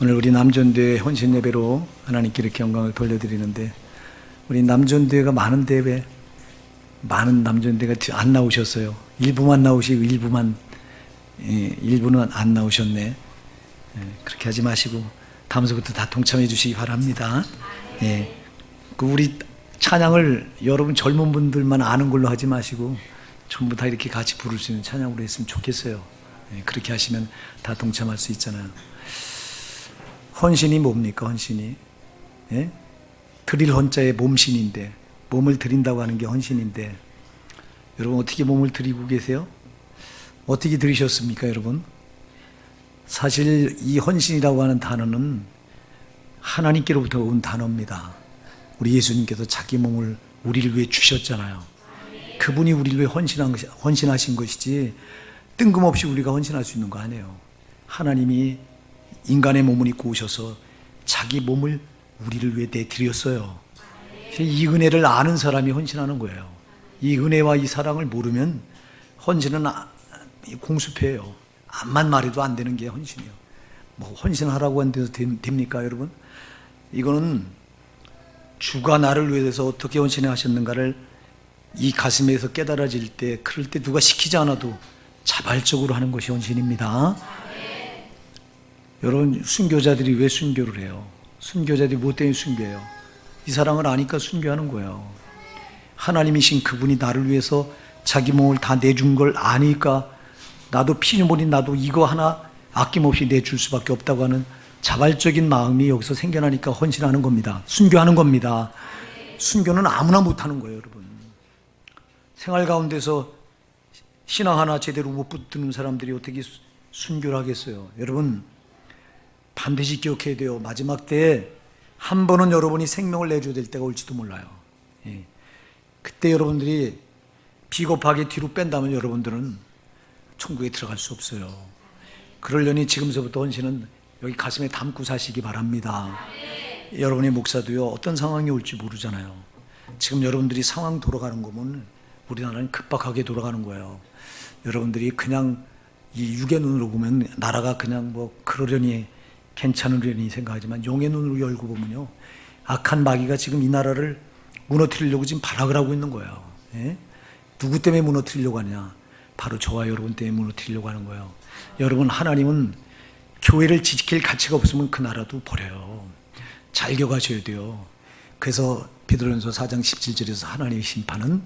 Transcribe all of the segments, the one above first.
오늘 우리 남전대 헌신 예배로 하나님께 이렇게 영광을 돌려드리는데, 우리 남전대가 많은데 왜 많은 남전대가 안 나오셨어요? 일부만 나오시고 일부는 안 나오셨네. 그렇게 하지 마시고 다음서부터 다 동참해 주시기 바랍니다. 우리 찬양을 여러분 젊은 분들만 아는 걸로 하지 마시고 전부 다 이렇게 같이 부를 수 있는 찬양으로 했으면 좋겠어요. 그렇게 하시면 다 동참할 수 있잖아요. 헌신이 뭡니까? 헌신이 드릴 헌자의 몸신인데, 몸을 드린다고 하는 게 헌신인데, 여러분 어떻게 몸을 드리고 계세요? 어떻게 드리셨습니까, 여러분? 사실 이 헌신이라고 하는 단어는 하나님께로부터 온 단어입니다. 우리 예수님께서 자기 몸을 우리를 위해 주셨잖아요. 그분이 우리를 위해 헌신하신 것이지 뜬금없이 우리가 헌신할 수 있는 거 아니에요. 하나님이 인간의 몸을 입고 오셔서 자기 몸을 우리를 위해 내드렸어요. 이 은혜를 아는 사람이 헌신하는 거예요. 이 은혜와 이 사랑을 모르면 헌신은 공수표예요. 암만 말해도 안 되는 게 헌신이에요. 뭐 헌신하라고 하는 데서 됩니까, 여러분? 이거는 주가 나를 위해서 어떻게 헌신하셨는가를 이 가슴에서 깨달아질 때, 그럴 때 누가 시키지 않아도 자발적으로 하는 것이 헌신입니다. 여러분, 순교자들이 왜 순교를 해요? 순교자들이 뭐 때문에 순교해요? 이 사랑을 아니까 순교하는 거예요. 하나님이신 그분이 나를 위해서 자기 몸을 다 내준 걸 아니까, 나도 피눈물이 나도 이거 하나 아낌없이 내줄 수밖에 없다고 하는 자발적인 마음이 여기서 생겨나니까 헌신하는 겁니다. 순교하는 겁니다. 순교는 아무나 못하는 거예요, 여러분. 생활 가운데서 신앙 하나 제대로 못 붙드는 사람들이 어떻게 순교를 하겠어요? 여러분, 반드시 기억해야 돼요. 마지막 때에 한 번은 여러분이 생명을 내줘야 될 때가 올지도 몰라요. 그때 여러분들이 비겁하게 뒤로 뺀다면 여러분들은 천국에 들어갈 수 없어요. 그러려니 지금서부터 헌신은 여기 가슴에 담고 사시기 바랍니다. 여러분의 목사도요, 어떤 상황이 올지 모르잖아요. 지금 여러분들이 상황 돌아가는 거면 우리나라는 급박하게 돌아가는 거예요. 여러분들이 그냥 이 육의 눈으로 보면 나라가 그냥 뭐 그러려니 괜찮으려니 생각하지만, 용의 눈으로 열고 보면요, 악한 마귀가 지금 이 나라를 무너뜨리려고 지금 발악을 하고 있는 거예요. 누구 때문에 무너뜨리려고 하냐? 바로 저와 여러분 때문에 무너뜨리려고 하는 거예요. 여러분, 하나님은 교회를 지킬 가치가 없으면 그 나라도 버려요. 잘 기억하셔야 돼요. 그래서 베드로전서 4장 17절에서 하나님의 심판은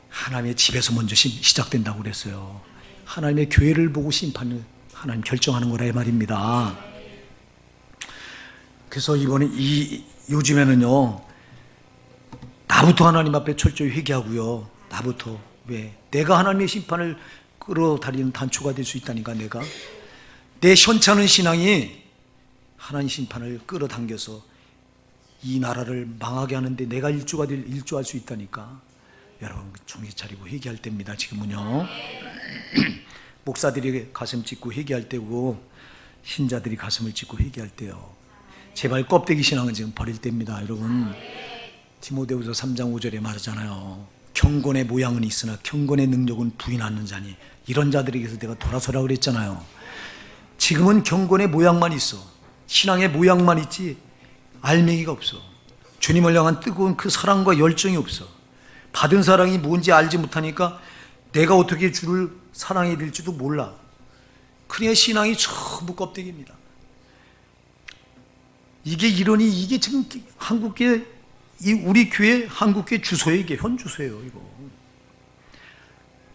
하나님의 집에서 먼저 시작된다고 그랬어요. 하나님의 교회를 보고 심판을 하나님 결정하는 거라 이 말입니다. 그래서 요즘에는요, 나부터 하나님 앞에 철저히 회개하고요. 나부터. 왜? 내가 하나님의 심판을 끌어다니는 단초가 될 수 있다니까. 내 현찮은 신앙이 하나님 심판을 끌어당겨서 이 나라를 망하게 하는데 내가 일조할 수 있다니까. 여러분, 정신 차리고 회개할 때입니다. 지금은요. 목사들이 가슴 찢고 회개할 때고, 신자들이 가슴을 찢고 회개할 때요. 제발 껍데기 신앙은 지금 버릴 때입니다. 여러분, 디모데후서 3장 5절에 말하잖아요. 경건의 모양은 있으나 경건의 능력은 부인하는 자니. 이런 자들에게서 내가 돌아서라 그랬잖아요. 지금은 경건의 모양만 있어. 신앙의 모양만 있지 알맹이가 없어. 주님을 향한 뜨거운 그 사랑과 열정이 없어. 받은 사랑이 뭔지 알지 못하니까 내가 어떻게 주를 사랑해야 될지도 몰라. 그러니까 신앙이 전부 껍데기입니다. 이게 지금 한국계, 우리 교회 한국계 주소예요. 이게 현 주소예요, 이거.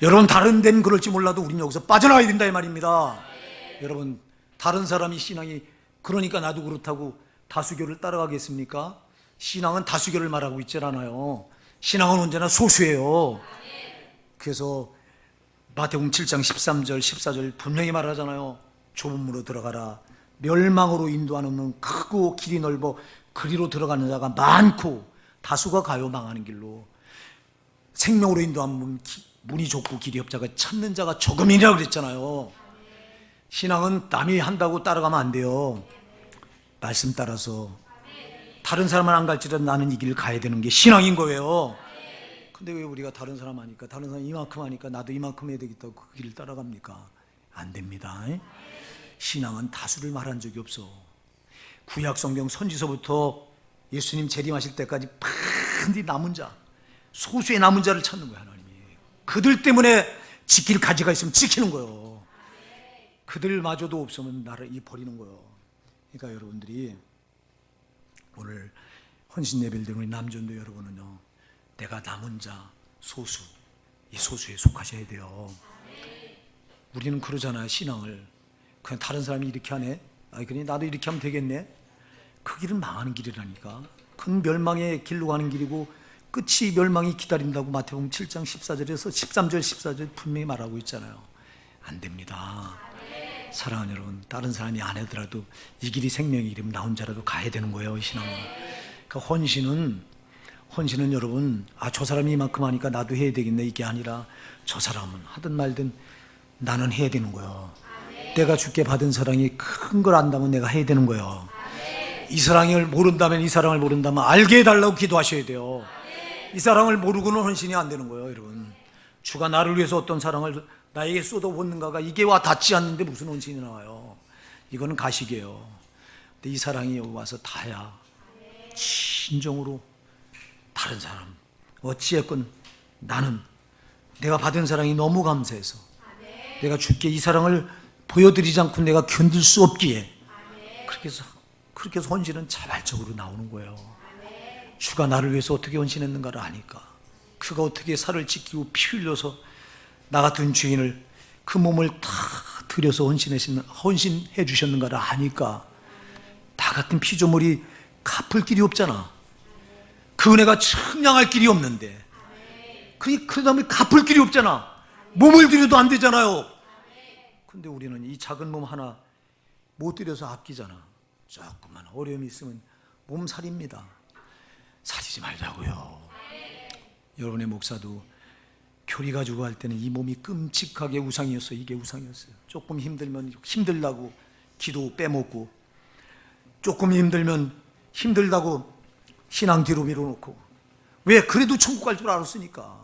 여러분, 다른 데는 그럴지 몰라도 우리는 여기서 빠져나와야 된다 이 말입니다. 여러분, 다른 사람이 신앙이 그러니까 나도 그렇다고 다수교를 따라가겠습니까? 신앙은 다수교를 말하고 있지 않아요. 신앙은 언제나 소수예요. 그래서 마태복음 7장 13절 14절 분명히 말하잖아요. 좁은 문으로 들어가라. 멸망으로 인도하는 크고 길이 넓어 그리로 들어가는 자가 많고 다수가 가요. 망하는 길로. 생명으로 인도하면 문이 좁고 길이 없자가 찾는 자가 조금이라고 그랬잖아요. 신앙은 남이 한다고 따라가면 안 돼요. 말씀 따라서. 다른 사람은 안 갈지라도 나는 이 길을 가야 되는 게 신앙인 거예요. 근데 왜 우리가 다른 사람 하니까, 다른 사람 이만큼 하니까 나도 이만큼 해야 되겠다고 그 길을 따라갑니까? 안 됩니다. 신앙은 다수를 말한 적이 없어. 구약 성경 선지서부터 예수님 재림하실 때까지 반드시 남은 자, 소수의 남은 자를 찾는 거예요. 하나님이 그들 때문에 지킬 가지가 있으면 지키는 거예요. 그들마저도 없으면 나를 버리는 거예요. 그러니까 여러분들이 오늘 헌신 예배를 드리는 우리 남전도 여러분은요, 내가 남은 자, 소수, 이 소수에 속하셔야 돼요. 우리는 그러잖아요. 신앙을 그냥 다른 사람이 이렇게 하네, 그러니 나도 이렇게 하면 되겠네. 그 길은 망하는 길이라니까. 그건 멸망의 길로 가는 길이고 끝이 멸망이 기다린다고 마태복음 7장 14절에서 13절 14절 분명히 말하고 있잖아요. 안 됩니다. 사랑하는 여러분, 다른 사람이 안 하더라도 이 길이 생명의 길이면 나 혼자라도 가야 되는 거예요. 이 신앙은. 그러니까 헌신은 여러분, 저 사람이 이만큼 하니까 나도 해야 되겠네, 이게 아니라 저 사람은 하든 말든 나는 해야 되는 거예요. 내가 주께 받은 사랑이 큰 걸 안다면 내가 해야 되는 거예요. 이 사랑을 모른다면 알게 해달라고 기도하셔야 돼요. 이 사랑을 모르고는 헌신이 안 되는 거예요. 여러분, 주가 나를 위해서 어떤 사랑을 나에게 쏟아붓는가가 이게 와 닿지 않는데 무슨 헌신이 나와요. 이거는 가식이에요. 근데 이 사랑이 여기 와서 닿아야 진정으로 다른 사람, 어찌했건 나는 내가 받은 사랑이 너무 감사해서 내가 주께 이 사랑을 보여드리지 않고 내가 견딜 수 없기에 그렇게 해서 헌신은 자발적으로 나오는 거예요. 주가 나를 위해서 어떻게 헌신했는가를 아니까, 그가 어떻게 살을 찢기고 피 흘려서 나 같은 죄인을 그 몸을 다 들여서 헌신해 주셨는가를 아니까, 나 같은 피조물이 갚을 길이 없잖아. 그 은혜가 측량할 길이 없는데, 그 다음에 갚을 길이 없잖아. 몸을 들여도 안 되잖아요. 근데 우리는 이 작은 몸 하나 못 들여서 아끼잖아. 조금만 어려움이 있으면 몸살입니다. 살이지 말자고요. 여러분의 목사도 교리 가지고 할 때는 이 몸이 끔찍하게 우상이었어요. 이게 우상이었어요. 조금 힘들면 힘들다고 기도 빼먹고, 조금 힘들면 힘들다고 신앙 뒤로 밀어놓고. 왜? 그래도 천국 갈 줄 알았으니까.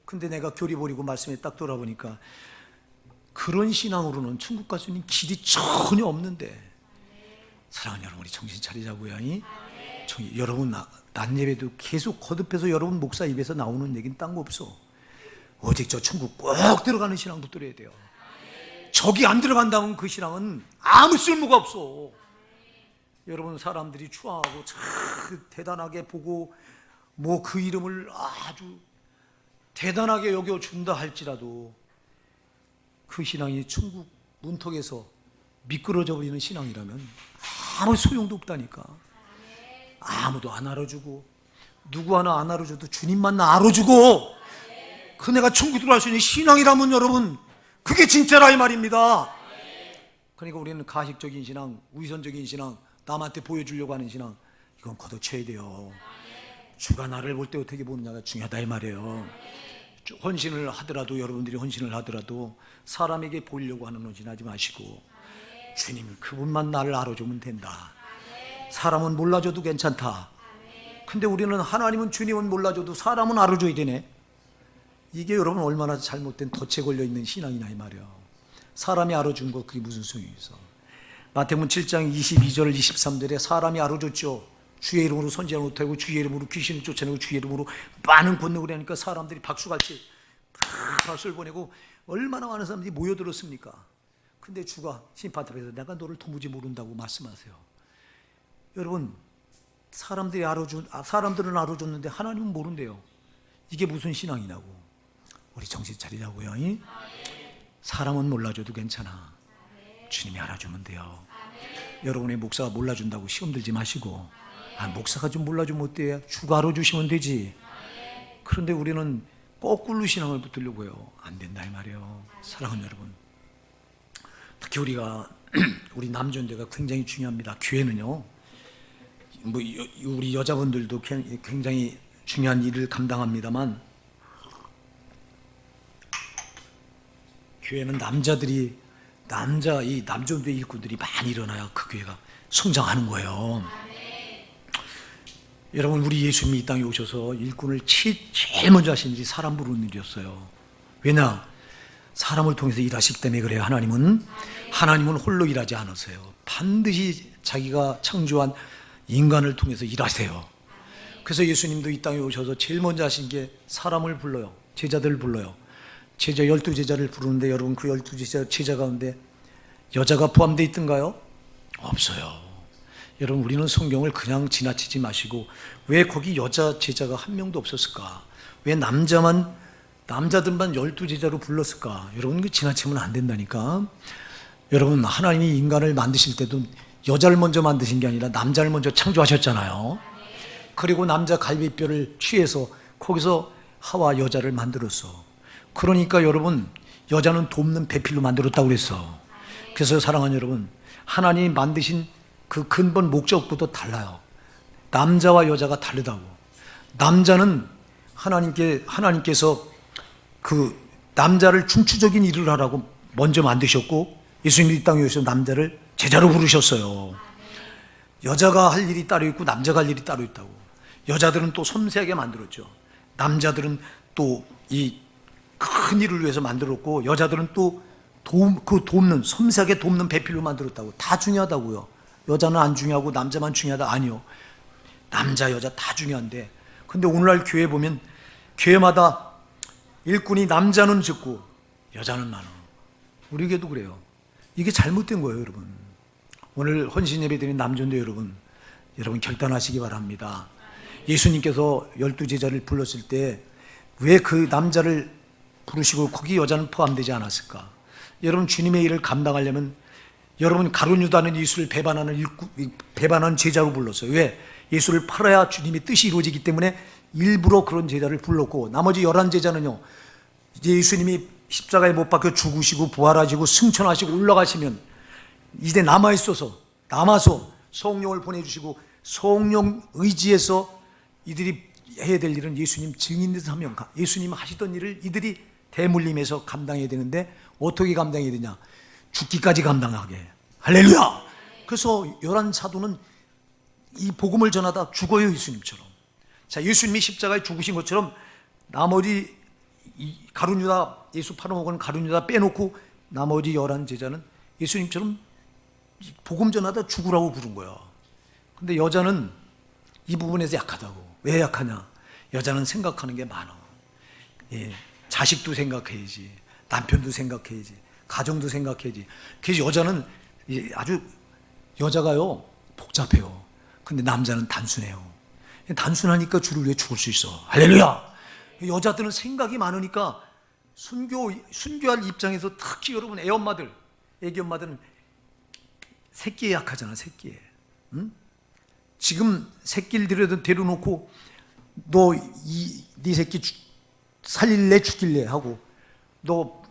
근데 내가 교리 버리고 말씀에 딱 돌아보니까 그런 신앙으로는 천국 갈 수 있는 길이 전혀 없는데. 사랑하는 여러분, 우리 정신 차리자고요. 여러분, 낮 예배도 계속 거듭해서 여러분 목사 입에서 나오는 얘기는 딴 거 없어. 오직 저 천국 꼭 들어가는 신앙 붙들어야 돼요. 저기 안 들어간다면 그 신앙은 아무 쓸모가 없어. 여러분, 사람들이 추앙하고 참 대단하게 보고 뭐 그 이름을 아주 대단하게 여겨준다 할지라도 그 신앙이 천국 문턱에서 미끄러져 버리는 신앙이라면 아무 소용도 없다니까. 아무도 안 알아주고 누구 하나 안 알아줘도 주님만 나 알아주고 그 내가 천국 들어갈 수 있는 신앙이라면 여러분, 그게 진짜라 이 말입니다. 그러니까 우리는 가식적인 신앙, 위선적인 신앙, 남한테 보여주려고 하는 신앙, 이건 걷어쳐야 돼요. 주가 나를 볼 때 어떻게 보느냐가 중요하다 이 말이에요. 헌신을 하더라도, 여러분들이 헌신을 하더라도 사람에게 보이려고 하는 헌신하지 마시고 주님 그분만 나를 알아주면 된다. 사람은 몰라줘도 괜찮다. 근데 우리는 하나님은, 주님은 몰라줘도 사람은 알아줘야 되네. 이게 여러분 얼마나 잘못된 덫에 걸려있는 신앙이냐 이 말이야. 사람이 알아준 거 그게 무슨 소용이 있어. 마태복음 7장 22절 23절에 사람이 알아줬죠. 주의 이름으로 선지자 못하고 주의 이름으로 귀신을 쫓아내고 주의 이름으로 많은 권능을 하니까 사람들이 박수같이 박수를 보내고 얼마나 많은 사람들이 모여들었습니까? 근데 주가 심판탑에서 내가 너를 도무지 모른다고 말씀하세요. 여러분, 사람들은 알아줬는데 하나님은 모른대요. 이게 무슨 신앙이냐고. 우리 정신 차리자고요. 사람은 몰라줘도 괜찮아. 주님이 알아주면 돼요. 여러분의 목사가 몰라준다고 시험 들지 마시고, 목사가 좀 몰라주면 어때요? 주가 알아주시면 되지. 그런데 우리는 거꾸로 신앙을 붙들려고 해요. 안 된다 이 말이에요. 사랑하는 여러분, 특히 우리 남존대가 굉장히 중요합니다. 교회는요, 우리 여자분들도 굉장히 중요한 일을 감당합니다만, 교회는 이 남존대 일꾼들이 많이 일어나야 그 교회가 성장하는 거예요. 여러분, 우리 예수님이 이 땅에 오셔서 일꾼을 제일 먼저 하신 일이 사람 부르는 일이었어요. 왜냐? 사람을 통해서 일하시기 때문에 그래요. 하나님은 홀로 일하지 않으세요. 반드시 자기가 창조한 인간을 통해서 일하세요. 그래서 예수님도 이 땅에 오셔서 제일 먼저 하신 게 사람을 불러요. 제자들을 불러요. 제자 12제자를 부르는데 여러분 그 12제자 가운데 여자가 포함되어 있던가요? 없어요. 여러분 우리는 성경을 그냥 지나치지 마시고 왜 거기 여자 제자가 한 명도 없었을까? 왜 남자들만 12제자로 불렀을까? 여러분 그 지나치면 안 된다니까. 여러분 하나님이 인간을 만드실 때도 여자를 먼저 만드신 게 아니라 남자를 먼저 창조하셨잖아요. 그리고 남자 갈비뼈를 취해서 거기서 하와 여자를 만들었어. 그러니까 여러분 여자는 돕는 배필로 만들었다고 그랬어. 그래서 사랑하는 여러분, 하나님이 만드신 그 근본 목적부터 달라요. 남자와 여자가 다르다고. 남자는 하나님께서 그 남자를 중추적인 일을 하라고 먼저 만드셨고 예수님이 이 땅에 오셔서 남자를 제자로 부르셨어요. 여자가 할 일이 따로 있고 남자가 할 일이 따로 있다고. 여자들은 또 섬세하게 만들었죠. 남자들은 또 이 큰 일을 위해서 만들었고 여자들은 또 돕는 섬세하게 돕는 배필로 만들었다고. 다 중요하다고요. 여자는 안 중요하고 남자만 중요하다? 아니요. 남자 여자 다 중요한데 근데 오늘날 교회 보면 교회마다 일꾼이 남자는 적고 여자는 많아. 우리 교회도 그래요. 이게 잘못된 거예요. 여러분 오늘 헌신 예배 드린 남전도 여러분 결단하시기 바랍니다. 예수님께서 12제자를 불렀을 때 왜 그 남자를 부르시고 거기 여자는 포함되지 않았을까? 여러분 주님의 일을 감당하려면 여러분 가룟 유다는 예수를 배반하는 제자로 불렀어요. 왜? 예수를 팔아야 주님의 뜻이 이루어지기 때문에 일부러 그런 제자를 불렀고 나머지 11제자는요 이제 예수님이 십자가에 못 박혀 죽으시고 부활하시고 승천하시고 올라가시면 이제 남아서 성령을 보내주시고 성령 의지에서 이들이 해야 될 일은 예수님 증인돼서 하면 예수님 하시던 일을 이들이 대물림에서 감당해야 되는데 어떻게 감당해야 되냐? 죽기까지 감당하게. 할렐루야. 그래서 11사도는 이 복음을 전하다 죽어요. 예수님처럼. 자, 예수님이 십자가에 죽으신 것처럼 나머지 가룟 유다 예수 팔아먹은 가룟 유다 빼놓고 나머지 11제자는 예수님처럼 복음 전하다 죽으라고 부른 거야. 근데 여자는 이 부분에서 약하다고. 왜 약하냐? 여자는 생각하는 게 많아. 예, 자식도 생각해야지, 남편도 생각해야지, 가정도 생각해야지. 그래서 여자는 아주 여자가요 복잡해요. 근데 남자는 단순해요. 단순하니까 주를 위해 죽을 수 있어. 할렐루야. 여자들은 생각이 많으니까 순교할 입장에서 특히 여러분 애기 엄마들은 새끼에 약하잖아. 새끼에. 응? 지금 새끼를 데려놓고 너 네 새끼 살릴래 죽일래 하고 너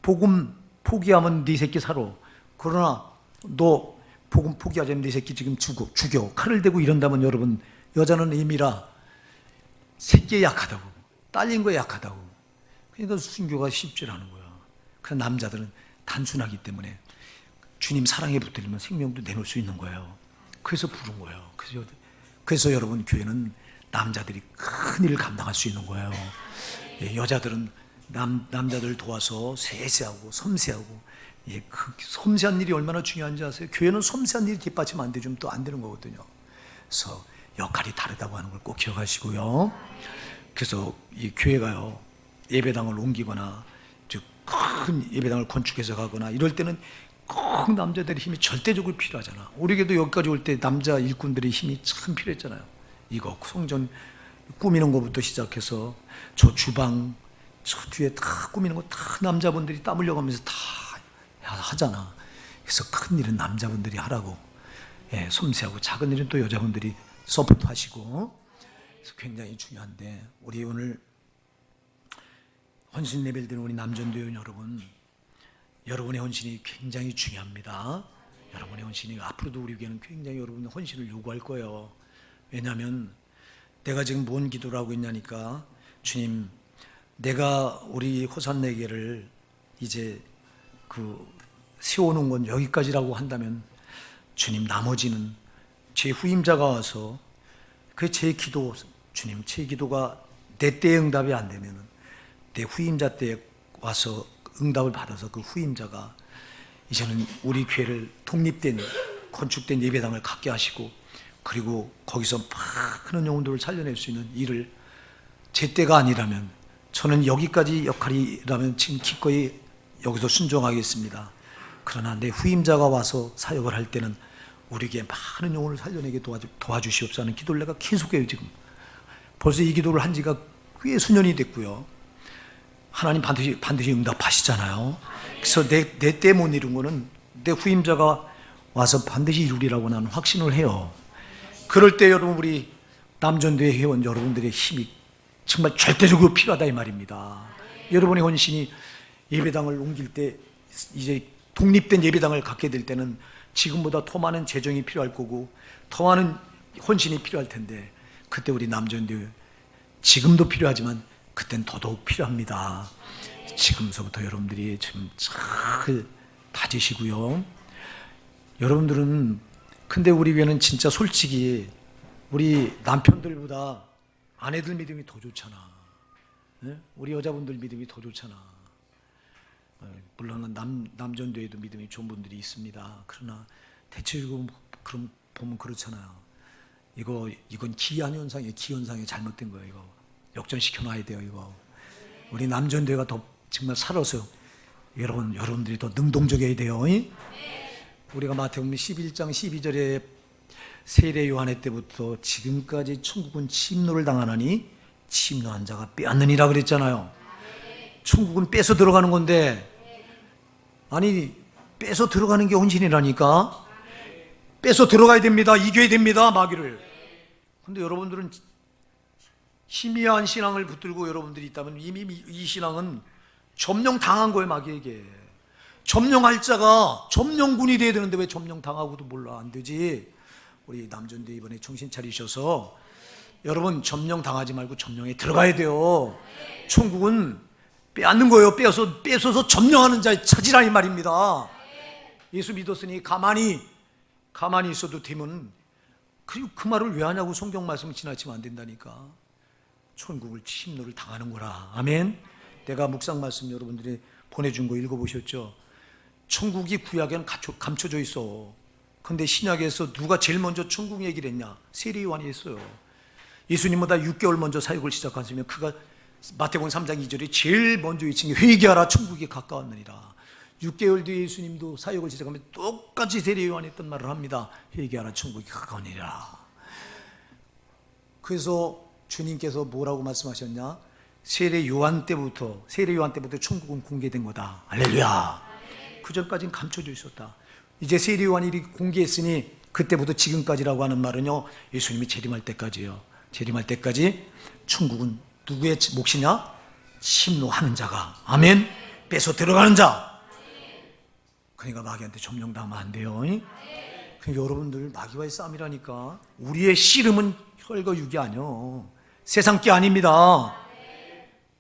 복음 포기하면 네 새끼 살아. 그러나 너 복음 포기하자면 네 새끼 지금 죽여. 칼을 대고 이런다면 여러분 여자는 이미라 새끼에 약하다고. 딸린 거에 약하다고. 그러니까 순교가 쉽지 않은 거야. 그 남자들은 단순하기 때문에 주님 사랑에 붙들리면 생명도 내놓을 수 있는 거예요. 그래서 부른 거예요. 그래서 여러분 교회는 남자들이 큰 일을 감당할 수 있는 거예요. 예, 여자들은 남자들 도와서 세세하고 섬세하고 그 섬세한 일이 얼마나 중요한지 아세요? 교회는 섬세한 일이 뒷받침 안 되면 또 안 되는 거거든요. 그래서 역할이 다르다고 하는 걸 꼭 기억하시고요. 그래서 이 교회가요 예배당을 옮기거나 큰 예배당을 건축해서 가거나 이럴 때는 꼭 남자들의 힘이 절대적으로 필요하잖아. 우리 교회도 여기까지 올 때 남자 일꾼들의 힘이 참 필요했잖아요. 이거 성전 꾸미는 것부터 시작해서 저 주방 저 뒤에 다 꾸미는 거 다 남자분들이 땀 흘려가면서 다 하잖아. 그래서 큰 일은 남자분들이 하라고. 예, 섬세하고 작은 일은 또 여자분들이 서포트 하시고. 그래서 굉장히 중요한데 우리 오늘 헌신 예배를 드리는 우리 남전도연 여러분, 여러분의 헌신이 굉장히 중요합니다. 여러분의 헌신이 앞으로도 우리 교회는 굉장히 여러분의 헌신을 요구할 거예요. 왜냐하면 내가 지금 뭔 기도를 하고 있냐니까 주님 내가 우리 호산네개를 이제 세워놓은 건 여기까지라고 한다면 주님 나머지는 제 후임자가 와서 그 제 기도 주님 제 기도가 내 때에 응답이 안 되면 내 후임자 때에 와서 응답을 받아서 그 후임자가 이제는 우리 교회를 독립된 건축된 예배당을 갖게 하시고, 그리고 거기서 많은 영혼들을 살려낼 수 있는 일을, 제 때가 아니라면, 저는 여기까지 역할이라면 지금 기꺼이 여기서 순종하겠습니다. 그러나 내 후임자가 와서 사역을 할 때는 우리에게 많은 영혼을 살려내게 도와주시옵소서 하는 기도를 내가 계속해요. 지금 벌써 이 기도를 한 지가 꽤 수년이 됐고요. 하나님 반드시 응답하시잖아요. 그래서 내 때 못 이룬 거는 내 후임자가 와서 반드시 이루리라고 나는 확신을 해요. 그럴 때 여러분, 우리 남전도회 회원 여러분들의 힘이 정말 절대적으로 필요하다 이 말입니다. 여러분의 헌신이 예배당을 옮길 때, 이제 독립된 예배당을 갖게 될 때는 지금보다 더 많은 재정이 필요할 거고 더 많은 헌신이 필요할 텐데, 그때 우리 남전도회 지금도 필요하지만 그땐 더더욱 필요합니다. 지금서부터 여러분들이 좀 잘 다지시고요. 여러분들은, 근데 우리 교회는 진짜 솔직히 우리 남편들보다 아내들 믿음이 더 좋잖아. 네? 우리 여자분들 믿음이 더 좋잖아. 물론 남전도에도 믿음이 좋은 분들이 있습니다. 그러나 대체적으로 그럼 보면 그렇잖아요. 이건 기현상에 잘못된 거예요. 이거 역전시켜 놔야 돼요. 이거 우리 남전도회가 더 정말 살아서 여러분들이 더 능동적이어야 돼요. 우리가 마태복음 11장 12절에 세례 요한의 때부터 지금까지 천국은 침노를 당하나니 침노한 자가 빼앗느니라 그랬잖아요. 천국은 뺏어 들어가는 건데, 아니 뺏어 들어가는 게 헌신이라니까. 뺏어 들어가야 됩니다. 이겨야 됩니다, 마귀를. 근데 여러분들은 희미한 신앙을 붙들고 여러분들이 있다면 이미 이 신앙은 점령당한 거예요, 마귀에게. 점령할 자가 점령군이 돼야 되는데 왜 점령당하고도 몰라. 안 되지. 우리 남전대 이번에 정신 차리셔서 여러분 점령당하지 말고 점령에 들어가야 돼요. 천국은 빼앗는 거예요. 뺏어서 점령하는 자의 차지라 이 말입니다. 예수 믿었으니 가만히 있어도 되면, 그리고 그 말을 왜 하냐고 성경 말씀을 지나치면 안 된다니까. 천국을 침노를 당하는 거라. 아멘. 내가 묵상 말씀 여러분들이 보내준 거 읽어보셨죠? 천국이 구약에는 감춰져 있어. 근데 신약에서 누가 제일 먼저 천국 얘기를 했냐? 세례 요한이 했어요. 예수님보다 6개월 먼저 사역을 시작하시면 그가 마태복음 3장 2절에 제일 먼저 외친 게 회개하라 천국이 가까웠느니라. 6개월 뒤에 예수님도 사역을 시작하면 똑같이 세례 요한이 했던 말을 합니다. 회개하라 천국이 가까우니라. 그래서 주님께서 뭐라고 말씀하셨냐? 세례 요한 때부터 천국은 공개된 거다. 할렐루야. 그 전까지는 감춰져 있었다. 이제 세례 요한이 공개했으니 그때부터 지금까지라고 하는 말은요, 예수님이 재림할 때까지예요. 재림할 때까지 천국은 누구의 몫이냐? 침노하는 자가, 아멘, 뺏어 들어가는 자. 그러니까 마귀한테 점령당하면 안 돼요. 그러니까 여러분들, 마귀와의 싸움이라니까. 우리의 씨름은 혈과 육이 아니요, 세상 게 아닙니다.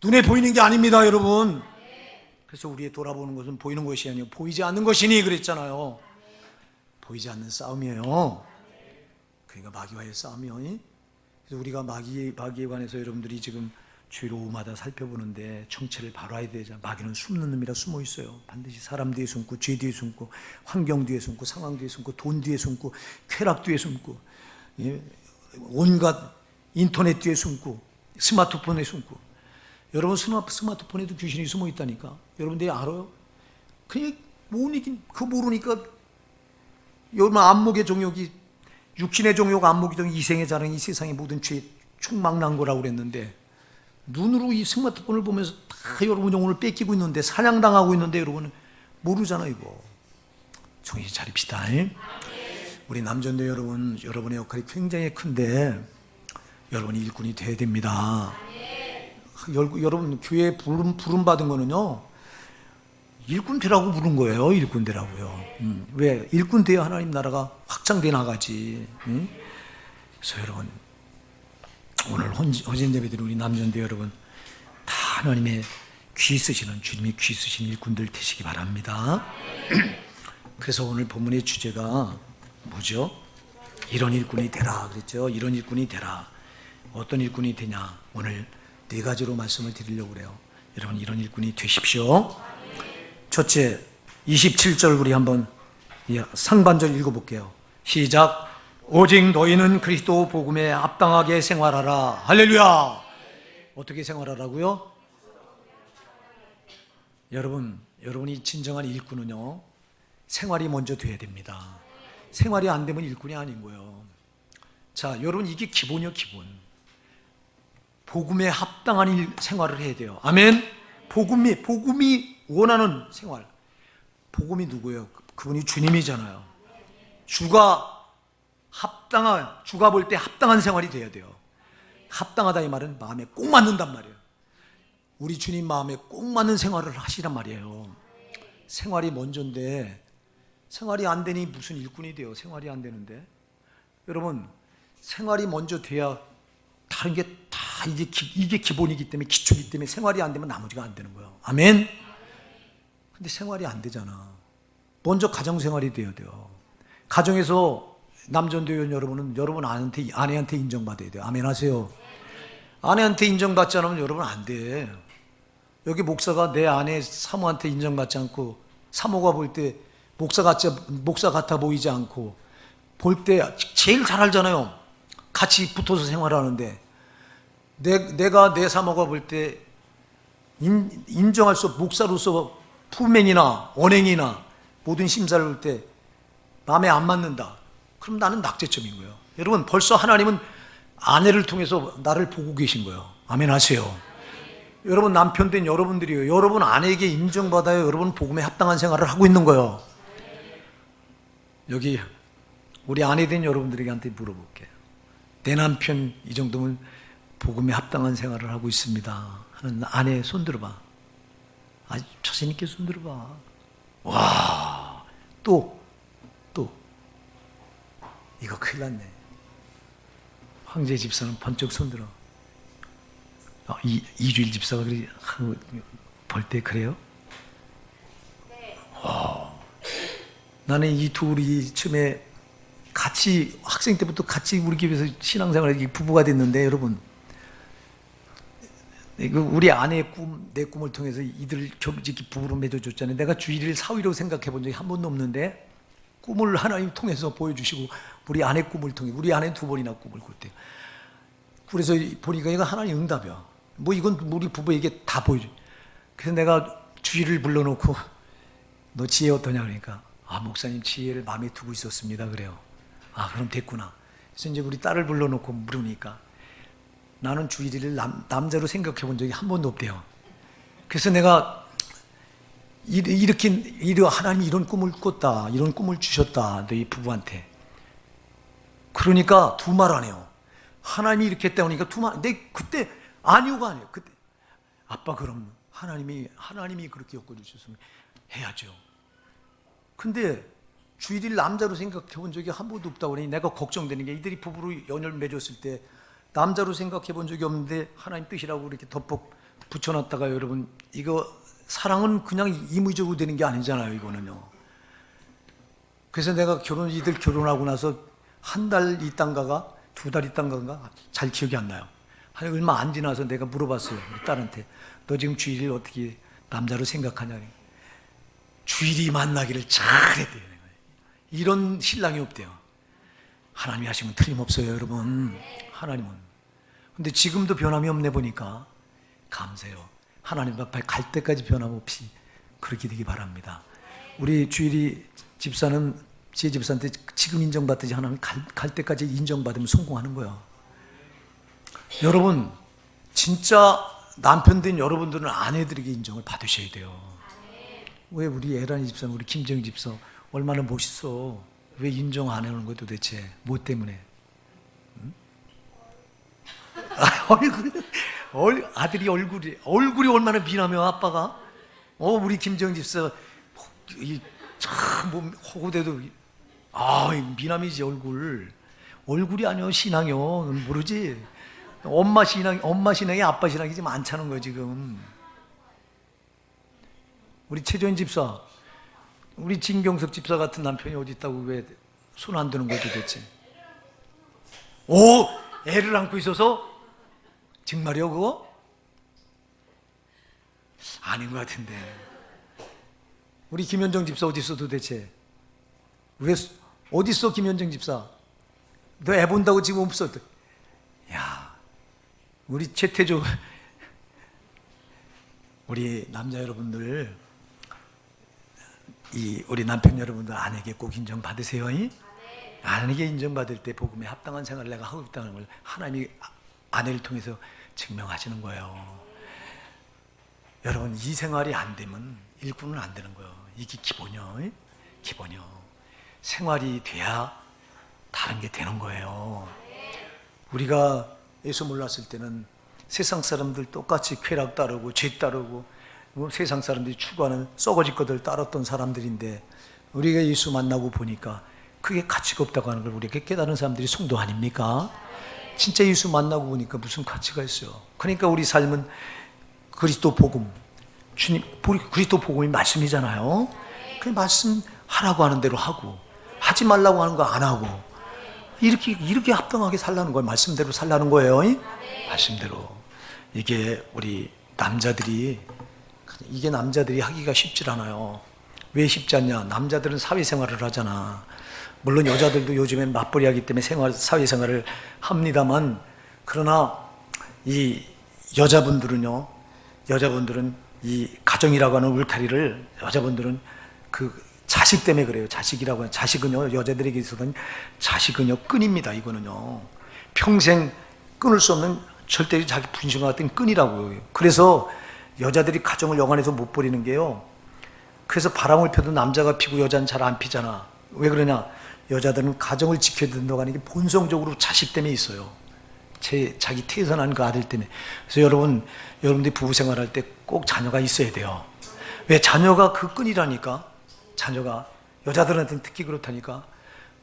눈에 보이는 게 아닙니다, 여러분. 그래서 우리의 돌아보는 것은 보이는 것이 아니요 보이지 않는 것이니 그랬잖아요. 보이지 않는 싸움이에요. 그러니까 마귀와의 싸움이요. 그래서 우리가 마귀에 관해서 여러분들이 지금 주일 오후마다 살펴보는데 정체를 바로 알아야 되잖아요. 마귀는 숨는 놈이라 숨어 있어요. 반드시 사람 뒤에 숨고, 죄 뒤에 숨고, 환경 뒤에 숨고, 상황 뒤에 숨고, 돈 뒤에 숨고, 쾌락 뒤에 숨고, 온갖 인터넷 뒤에 숨고, 스마트폰에 숨고. 여러분 스마트폰에도 귀신이 숨어 있다니까. 여러분들이 알아요? 그냥 그거 모르니까. 여러분 안목의 종욕이, 육신의 종욕, 안목의 종욕, 이생의 자랑이 세상의 모든 죄 총망난 거라고 그랬는데, 눈으로 이 스마트폰을 보면서 다 여러분 영혼을 뺏기고 있는데, 사냥당하고 있는데 여러분은 모르잖아. 이거 정신 차립시다. 우리 남전대 여러분의 역할이 굉장히 큰데 여러분이 일꾼이 돼야 됩니다. 여러분 교회에 부름 받은 거는요, 일꾼 되라고 부른 거예요. 일꾼 되라고요. 왜? 일꾼 돼야 하나님 나라가 확장돼 나가지. 그래서 여러분, 오늘 허진 예배들 우리 남전대 여러분 다 하나님의 귀 쓰시는, 주님의 귀 쓰신 일꾼들 되시기 바랍니다. 그래서 오늘 본문의 주제가 뭐죠? 이런 일꾼이 되라 그랬죠. 이런 일꾼이 되라. 어떤 일꾼이 되냐? 오늘 4가지로 말씀을 드리려고 그래요. 여러분, 이런 일꾼이 되십시오. 첫째, 27절 우리 한번 상반절 읽어볼게요. 시작. 오직 너희는 그리스도 복음에 합당하게 생활하라. 할렐루야. 어떻게 생활하라고요? 여러분이 진정한 일꾼은요, 생활이 먼저 돼야 됩니다. 생활이 안 되면 일꾼이 아닌 거예요. 자, 여러분, 이게 기본이요, 기본. 복음에 합당한 생활을 해야 돼요. 아멘. 복음이 원하는 생활. 복음이 누구예요? 그분이 주님이잖아요. 주가 볼 때 합당한 생활이 돼야 돼요. 합당하다 이 말은 마음에 꼭 맞는단 말이에요. 우리 주님 마음에 꼭 맞는 생활을 하시란 말이에요. 생활이 먼저인데 생활이 안 되니 무슨 일꾼이 돼요? 생활이 안 되는데. 여러분, 생활이 먼저 돼야 다른 게 다 이게 기본이기 때문에, 기초이기 때문에 생활이 안 되면 나머지가 안 되는 거예요. 아멘. 근데 생활이 안 되잖아. 먼저 가정생활이 돼야 돼요. 가정에서 남전도연 여러분은 여러분 아내한테 인정받아야 돼요. 아멘 하세요. 아내한테 인정받지 않으면 여러분 안 돼. 여기 목사가 내 아내 사모한테 인정받지 않고, 사모가 볼 때 목사 같아 보이지 않고, 볼 때 제일 잘 알잖아요. 같이 붙어서 생활하는데 내가 내 사모가 볼 때 인정할 수 없고, 목사로서 품행이나 언행이나 모든 심사를 볼 때 마음에 안 맞는다. 그럼 나는 낙제점인 거예요. 여러분, 벌써 하나님은 아내를 통해서 나를 보고 계신 거예요. 아멘 하세요. 여러분, 남편 된 여러분들이요, 여러분 아내에게 인정받아요. 여러분 복음에 합당한 생활을 하고 있는 거예요. 여기 우리 아내 된 여러분들에게 한테 물어볼게요. 내 남편 이 정도면 복음에 합당한 생활을 하고 있습니다 하는 아내 손 들어봐. 아주 자신 있게 손 들어봐. 와, 또 이거 큰일 났네. 황제 집사는 번쩍 손 들어. 이주일 집사가 볼 때 그래요? 나는 이 둘이 처음에 같이 학생 때부터 같이 우리 교회에서 신앙생활에 부부가 됐는데, 여러분, 우리 아내의 내 꿈을 통해서 이들 겸직히 부부로 맺어줬잖아요. 내가 주일을 사위로 생각해 본 적이 한 번도 없는데 꿈을 하나님 통해서 보여주시고, 우리 아내 꿈을 통해, 우리 아내 두 번이나 꿈을 꿨대요. 그래서 보니까 이거 하나님 응답이야. 뭐 이건 우리 부부에게 다 보여줘. 그래서 내가 주일을 불러놓고 너 지혜 어떠냐 그러니까, 목사님 지혜를 마음에 두고 있었습니다 그래요. 그럼 됐구나. 그래서 이제 우리 딸을 불러놓고 물으니까 나는 주일을 남자로 생각해 본 적이 한 번도 없대요. 그래서 내가 하나님이 이런 꿈을 꿨다, 이런 꿈을 주셨다 너희 부부한테. 그러니까 두 말 안 해요. 하나님이 이렇게 했다 그러니까 두 말. 근데 그때 아니오가 아니에요. 그때 아빠, 그럼 하나님이 그렇게 엮어주셨으면 해야죠. 근데 주일을 남자로 생각해 본 적이 한 번도 없다고 그러니 내가 걱정되는 게, 이들이 부부로 연을 맺었을 때 남자로 생각해 본 적이 없는데 하나님 뜻이라고 이렇게 덮어 붙여놨다가, 여러분, 이거 사랑은 그냥 임의적으로 되는 게 아니잖아요, 이거는요. 그래서 내가 이들 결혼하고 나서 한 달 있단가가, 두 달 있단가가 잘 기억이 안 나요. 얼마 안 지나서 내가 물어봤어요, 우리 딸한테. 너 지금 주일을 어떻게 남자로 생각하냐. 주일이 만나기를 잘했대요. 이런 신랑이 없대요. 하나님이 하시면 틀림없어요, 여러분. 하나님은. 근데 지금도 변함이 없네 보니까 감사해요. 하나님 앞에 갈 때까지 변함없이 그렇게 되기 바랍니다. 우리 주일이 집사는 지혜 집사한테 지금 인정받듯이 하나님 갈 때까지 인정받으면 성공하는 거예요. 여러분, 진짜 남편 된 여러분들은 아내들에게 인정을 받으셔야 돼요. 왜 우리 에란이 집사, 우리 김정 집사 얼마나 멋있어. 왜 인정 안 해오는 거야 도대체? 뭐 때문에? 응? 아들이 얼굴이 얼마나 미남해요, 아빠가. 우리 김정 집사 참 호구대도 미남이지. 얼굴이 아니요, 신앙이요. 모르지. 엄마 신앙이 아빠 신앙이 지금 안 차는 거예요 지금. 우리 최조인 집사, 우리 진경석 집사 같은 남편이 어디 있다고 왜 손 안 드는 거야 도대체? 애를 안고 있어서? 정말이요 그거? 아닌 것 같은데. 우리 김현정 집사 어디 있어 도대체? 왜 어디 있어 김현정 집사? 너 애 본다고 지금 없어. 야, 우리 최태조 우리 남자 여러분들, 우리 남편 여러분들 아내에게 꼭 인정받으세요. 아내에게 인정받을 때 복음에 합당한 생활을 내가 하고 있다는 걸 하나님이 아내를 통해서 증명하시는 거예요. 여러분, 이 생활이 안 되면 일꾼은 안 되는 거예요. 이게 기본이요. 기본이요. 생활이 돼야 다른 게 되는 거예요. 우리가 예수 몰랐을 때는 세상 사람들 똑같이 쾌락 따르고 죄 따르고 세상 사람들이 추구하는 썩어질 것들 따랐던 사람들인데, 우리가 예수 만나고 보니까 그게 가치가 없다고 하는 걸 우리가 깨달은 사람들이 성도 아닙니까? 진짜 예수 만나고 보니까 무슨 가치가 있어요. 그러니까 우리 삶은 그리스도 복음, 주님, 그리스도 복음이 말씀이잖아요. 그 말씀 하라고 하는 대로 하고, 하지 말라고 하는 거 안 하고, 이렇게 합당하게 살라는 거예요. 말씀대로 살라는 거예요. 말씀대로. 이게 우리 남자들이, 이게 남자들이 하기가 쉽지 않아요. 왜 쉽지 않냐? 남자들은 사회생활을 하잖아. 물론 여자들도 요즘엔 맞벌이 하기 때문에 사회생활을 합니다만, 그러나 이 여자분들은 이 가정이라고 하는 울타리를, 여자분들은 그 자식 때문에 그래요. 자식이라고 하는, 자식은요, 여자들에게 있어서는 자식은요 끈입니다. 이거는요 평생 끊을 수 없는 절대 자기 분신과 같은 끈이라고요. 그래서 여자들이 가정을 영안에서 못 버리는 게요, 그래서 바람을 펴도 남자가 피고 여자는 잘 안 피잖아. 왜 그러냐? 여자들은 가정을 지켜야 된다고 하는 게 본성적으로 자식 때문에 있어요. 자기 태어난 그 아들 때문에. 그래서 여러분들이 부부 생활할 때 꼭 자녀가 있어야 돼요. 왜? 자녀가 그 끈이라니까. 자녀가 여자들한테는 특히 그렇다니까.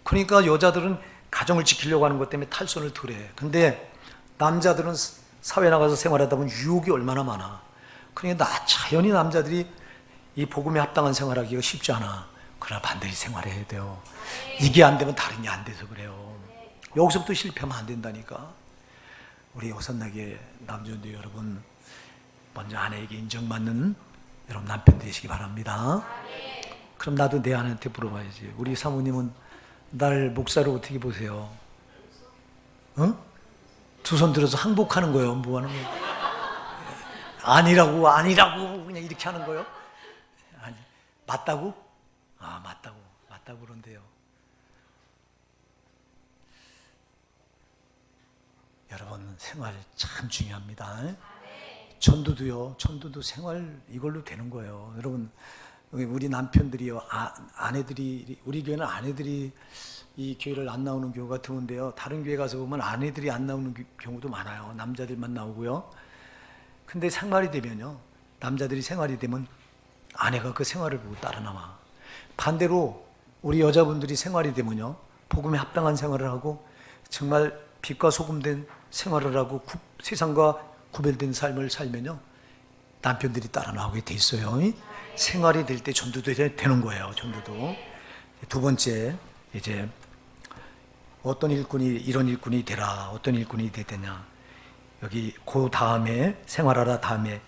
그러니까 여자들은 가정을 지키려고 하는 것 때문에 탈선을 덜 해. 근데 남자들은 사회 나가서 생활하다 보면 유혹이 얼마나 많아. 그러니까 자연히 남자들이 이 복음에 합당한 생활하기가 쉽지 않아. 그러나 반드시 생활해야 돼요. 이게 안 되면 다른 게 안 돼서 그래요. 여기서부터 실패하면 안 된다니까. 우리 호산나게 남자분들 여러분, 먼저 아내에게 인정받는 여러분 남편 되시기 바랍니다. 그럼 나도 내 아내한테 물어봐야지. 우리 사모님은 날 목사로 어떻게 보세요? 두 손 들어서 항복하는 거예요? 뭐 하는 거예요? 아니라고 그냥 이렇게 하는 거예요? 아니, 맞다고? 맞다고 그런데요. 여러분, 생활 참 중요합니다. 전도도 생활 이걸로 되는 거예요. 여러분, 우리 남편들이요, 아내들이, 우리 교회는 아내들이 이 교회를 안 나오는 경우가 드문데요, 다른 교회 가서 보면 아내들이 안 나오는 경우도 많아요. 남자들만 나오고요. 근데 생활이 되면요, 남자들이 생활이 되면 아내가 그 생활을 보고 따라 나와. 반대로 우리 여자분들이 생활이 되면요, 복음에 합당한 생활을 하고 정말 빛과 소금 된 생활을 하고 세상과 구별된 삶을 살면요, 남편들이 따라 나오게 돼 있어요. 생활이 될 때 전도도 되는 거예요. 전도도. 두 번째, 이제 어떤 일꾼이 이런 일꾼이 되라. 어떤 일꾼이 되냐? 여기 그 다음에 생활하라 다음에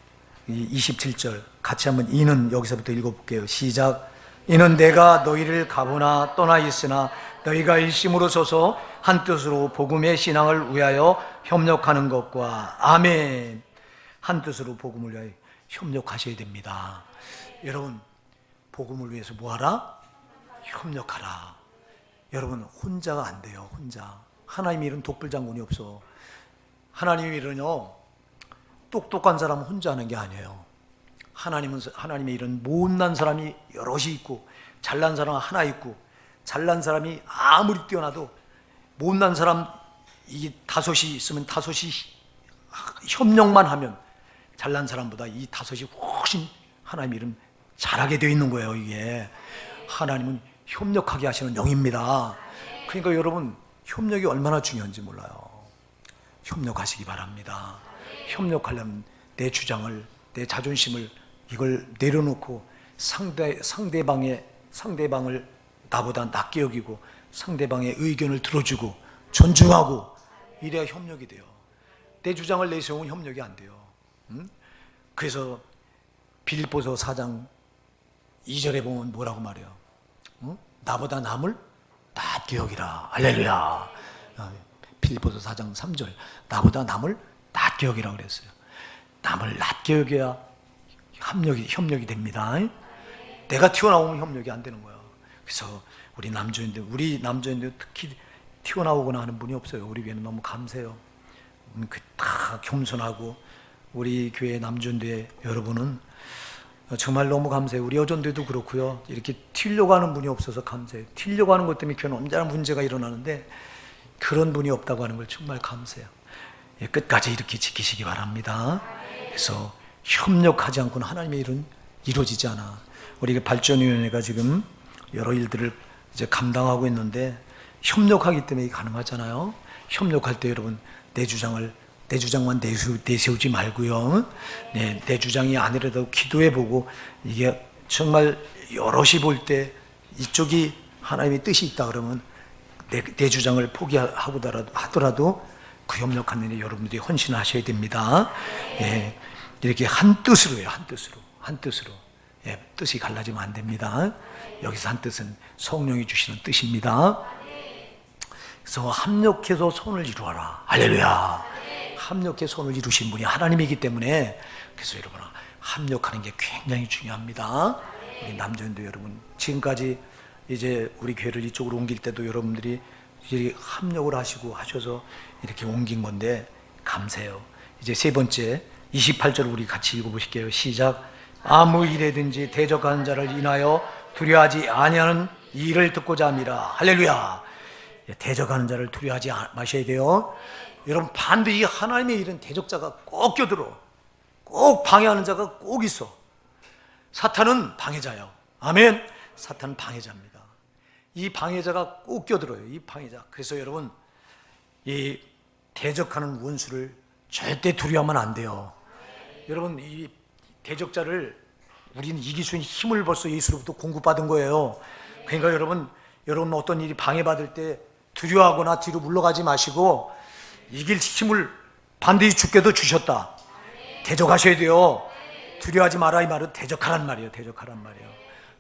27절 같이 한번 이는 여기서부터 읽어볼게요. 시작. 이는 내가 너희를 가보나 떠나 있으나 너희가 일심으로 서서 한뜻으로 복음의 신앙을 위하여 협력하는 것과, 아멘. 한뜻으로 복음을 위하여 협력하셔야 됩니다. 여러분, 복음을 위해서 뭐하라? 협력하라. 여러분, 혼자가 안 돼요. 혼자. 하나님의 일은 독불장군이 없어. 하나님의 일은요, 똑똑한 사람은 혼자 하는 게 아니에요. 하나님의 일은 못난 사람이 여럿이 있고 잘난 사람 하나 있고, 잘난 사람이 아무리 뛰어나도 못난 사람 이 다섯이 있으면 다섯이 협력만 하면 잘난 사람보다 이 다섯이 훨씬 하나님의 일은 잘하게 되어 있는 거예요. 이게 하나님은 협력하게 하시는 영입니다. 그러니까 여러분, 협력이 얼마나 중요한지 몰라요. 협력하시기 바랍니다. 협력하려면 내 주장을, 내 자존심을 이걸 내려놓고 상대방을 나보다 낮게 여기고 상대방의 의견을 들어주고 존중하고, 이래야 협력이 돼요. 내 주장을 내세우면 협력이 안 돼요. 그래서 빌립보서 4장 2절에 보면 뭐라고 말해요? 나보다 남을 낮게 여기라. 할렐루야. 빌립보서 4장 3절. 나보다 남을 낮게 여기라 그랬어요. 남을 낮게 여겨야 협력이 됩니다. 내가 튀어나오면 협력이 안 되는 거야. 그래서 우리 남조인들 특히 튀어나오거나 하는 분이 없어요. 우리 교회는 너무 감사해요. 다 겸손하고 우리 교회 남조인대 여러분은 정말 너무 감사해요. 우리 여전대도 그렇고요. 이렇게 튀려고 하는 분이 없어서 감사해요. 튀려고 하는 것 때문에 교회는 언제나 문제가 일어나는데 그런 분이 없다고 하는 걸 정말 감사해요. 끝까지 이렇게 지키시기 바랍니다. 그래서 협력하지 않고는 하나님의 일은 이루어지지 않아. 우리 발전위원회가 지금 여러 일들을 이제 감당하고 있는데 협력하기 때문에 가능하잖아요. 협력할 때 여러분 내 주장만 내세우지 말고요. 내 주장이 아니라도 기도해보고 이게 정말 여럿이 볼 때 이쪽이 하나님의 뜻이 있다 그러면 내 주장을 포기하고 하더라도 그 협력하는 일에 여러분들이 헌신하셔야 됩니다. 예, 이렇게 한 뜻으로 해요. 한 뜻으로. 예, 뜻이 갈라지면 안 됩니다. 여기서 한 뜻은 성령이 주시는 뜻입니다. 그래서 합력해서 손을 이루어라. 할렐루야. 합력해 손을 이루신 분이 하나님이기 때문에 그래서 여러분 합력하는 게 굉장히 중요합니다. 우리 남자인도 여러분 지금까지 이제 우리 교회를 이쪽으로 옮길 때도 여러분들이 합력을 하셔서 이렇게 옮긴 건데 감사해요. 이제 세 번째 28절 우리 같이 읽어보실게요. 시작. 아무 일에든지 대적하는 자를 인하여 두려워하지 아니하는 일을 듣고자 함이라. 할렐루야. 대적하는 자를 두려워하지 마셔야 돼요. 여러분 반드시 하나님의 일은 대적자가 꼭 껴들어. 꼭 방해하는 자가 꼭 있어. 사탄은 방해자예요. 아멘. 사탄은 방해자입니다. 이 방해자가 꼭 껴들어요. 이 방해자. 그래서 여러분 이 대적하는 원수를 절대 두려워하면 안 돼요. 여러분 이 대적자를 우리는 이길 수 있는 힘을 벌써 예수로부터 공급받은 거예요. 그러니까 여러분 어떤 일이 방해받을 때 두려워하거나 뒤로 물러가지 마시고 이길 힘을 반드시 주께도 주셨다. 대적하셔야 돼요. 두려워하지 마라 이 말은 대적하란 말이에요.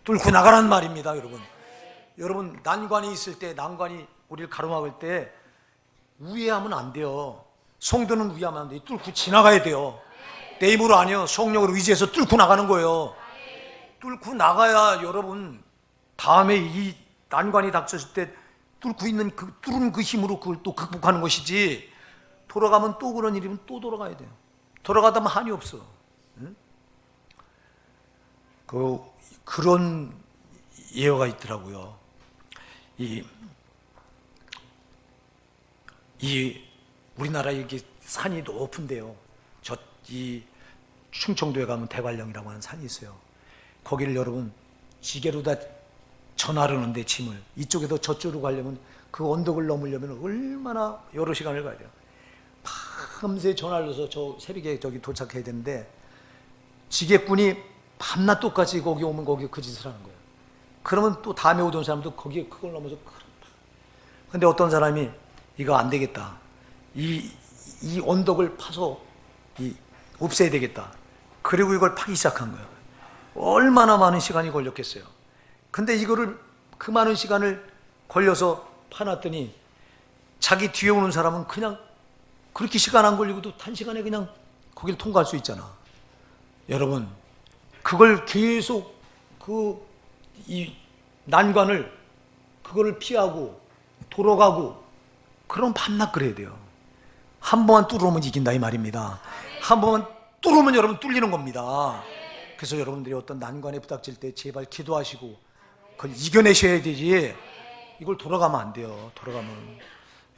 뚫고 나가란 말입니다. 여러분 난관이 있을 때 난관이 우리를 가로막을 때 우회하면 안 돼요. 성도는 우회하면 안 돼요. 뚫고 지나가야 돼요. 내 힘으로 아니요. 성령을 의지해서 뚫고 나가는 거예요. 뚫고 나가야 여러분 다음에 이 난관이 닥쳤을 때 뚫은 그 힘으로 그걸 또 극복하는 것이지 돌아가면 또 그런 일이면 또 돌아가야 돼요. 돌아가다 보면 한이 없어. 응? 그런 예화가 있더라고요. 우리나라에 이게 산이 높은데요. 이 충청도에 가면 대관령이라고 하는 산이 있어요. 거기를 여러분 지게로 다 전하려는데 짐을 이쪽에서 저쪽으로 가려면 그 언덕을 넘으려면 얼마나 여러 시간을 가야 돼요. 밤새 전하려서 저 새벽에 저기 도착해야 되는데 지게꾼이 밤낮 똑같이 거기 오면 거기 그 짓을 하는 거예요. 그러면 또 다음에 오던 사람도 거기에 그걸 넘어서 근데 어떤 사람이 이거 안 되겠다. 이 언덕을 파서 없애야 되겠다. 그리고 이걸 파기 시작한 거예요. 얼마나 많은 시간이 걸렸겠어요. 근데 이거를 그 많은 시간을 걸려서 파놨더니 자기 뒤에 오는 사람은 그냥 그렇게 시간 안 걸리고도 단시간에 그냥 거기를 통과할 수 있잖아. 여러분 그걸 계속 이 난관을 그거를 피하고 돌아가고 그럼 밤낮 그래야 돼요. 한 번만 뚫으면 이긴다 이 말입니다. 한 번만 뚫으면 여러분 뚫리는 겁니다. 그래서 여러분들이 어떤 난관에 부닥칠 때 제발 기도하시고 그걸 이겨내셔야 되지 이걸 돌아가면 안 돼요. 돌아가면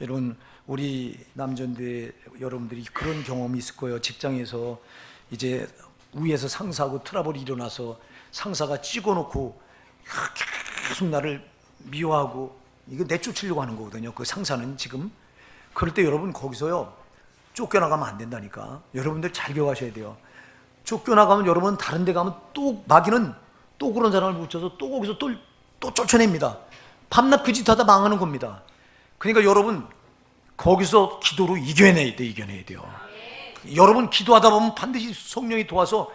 여러분 우리 남전대 여러분들이 그런 경험이 있을 거예요. 직장에서 이제 위에서 상사하고 트러블이 일어나서 상사가 찍어놓고 계속 나를 미워하고 이거 내쫓으려고 하는 거거든요. 그 상사는 지금 그럴 때 여러분 거기서요 쫓겨나가면 안 된다니까. 여러분들 잘 기억하셔야 돼요. 쫓겨나가면 여러분 다른 데 가면 또 마귀는 또 그런 사람을 붙여서 또 거기서 또 쫓아냅니다. 밤낮 그 짓 하다 망하는 겁니다. 그러니까 여러분 거기서 기도로 이겨내야 돼요. 여러분 기도하다 보면 반드시 성령이 도와서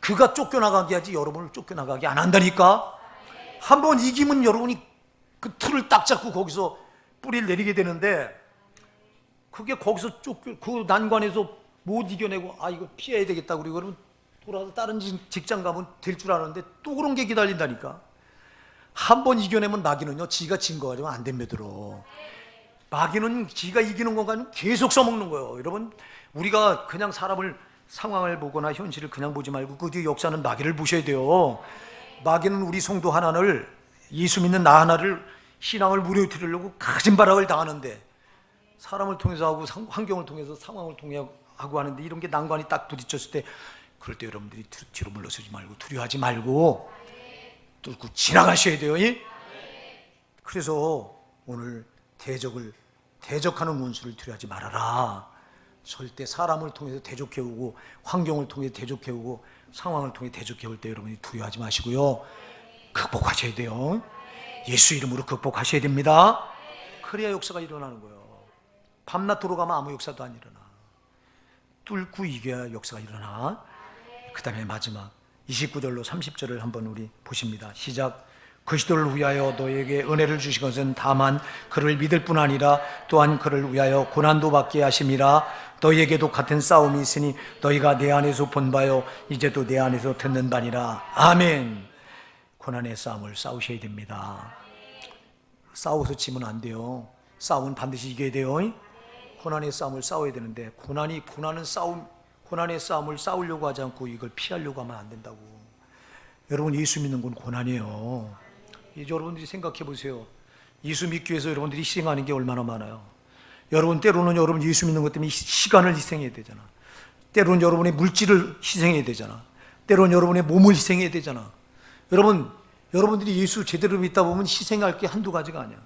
그가 쫓겨나가게 하지 여러분을 쫓겨나가게 안 한다니까. 한번 이기면 여러분이 그 틀을 딱 잡고 거기서 뿌리를 내리게 되는데, 그게 거기서 그 난관에서 못 이겨내고 이거 피해야 되겠다 그리고 그러면 돌아서 다른 직장 가면 될 줄 알았는데 또 그런 게 기다린다니까. 한 번 이겨내면 마귀는요, 지가 진 거 가지고 안 됩니다. 마귀는 지가 이기는 것까지 계속 써먹는 거예요. 여러분, 우리가 그냥 상황을 보거나 현실을 그냥 보지 말고 그 뒤에 역사는 마귀를 보셔야 돼요. 마귀는 우리 성도 하나를, 예수 믿는 나 하나를, 신앙을 무너뜨리려고 가진바락을 당하는데, 사람을 통해서 하고 환경을 통해서 상황을 통해 하고 하는데, 이런 게 난관이 딱 부딪혔을 때, 그럴 때 여러분들이 뒤로 물러서지 말고 두려워하지 말고 뚫고 지나가셔야 돼요. 그래서 오늘 대적하는 원수를 두려워하지 말아라. 절대 사람을 통해서 대적해오고 환경을 통해 대적해오고 상황을 통해 대적해올 때 여러분이 두려워하지 마시고요, 극복하셔야 돼요. 예수 이름으로 극복하셔야 됩니다. 그래야 역사가 일어나는 거예요. 밤낮으로 가면 아무 역사도 안 일어나. 뚫고 이겨야 역사가 일어나. 그 다음에 마지막 29절로 30절을 한번 우리 보십니다. 시작. 그리스도를 위하여 너에게 은혜를 주신 것은 다만 그를 믿을 뿐 아니라 또한 그를 위하여 고난도 받게 하심이라. 너희에게도 같은 싸움이 있으니 너희가 내 안에서 본 바요 이제도 내 안에서 듣는 바니라. 아멘. 고난의 싸움을 싸우셔야 됩니다. 싸워서 지면 안 돼요. 싸움은 반드시 이겨야 돼요. 고난의 싸움을 싸워야 되는데, 고난의 싸움을 싸우려고 하지 않고 이걸 피하려고 하면 안 된다고. 여러분, 예수 믿는 건 고난이에요. 이제 여러분들이 생각해 보세요. 예수 믿기 위해서 여러분들이 희생하는 게 얼마나 많아요. 여러분, 때로는 여러분 예수 믿는 것 때문에 시간을 희생해야 되잖아. 때로는 여러분의 물질을 희생해야 되잖아. 때로는 여러분의 몸을 희생해야 되잖아. 여러분들이 예수 제대로 믿다 보면 희생할 게 한두 가지가 아니야.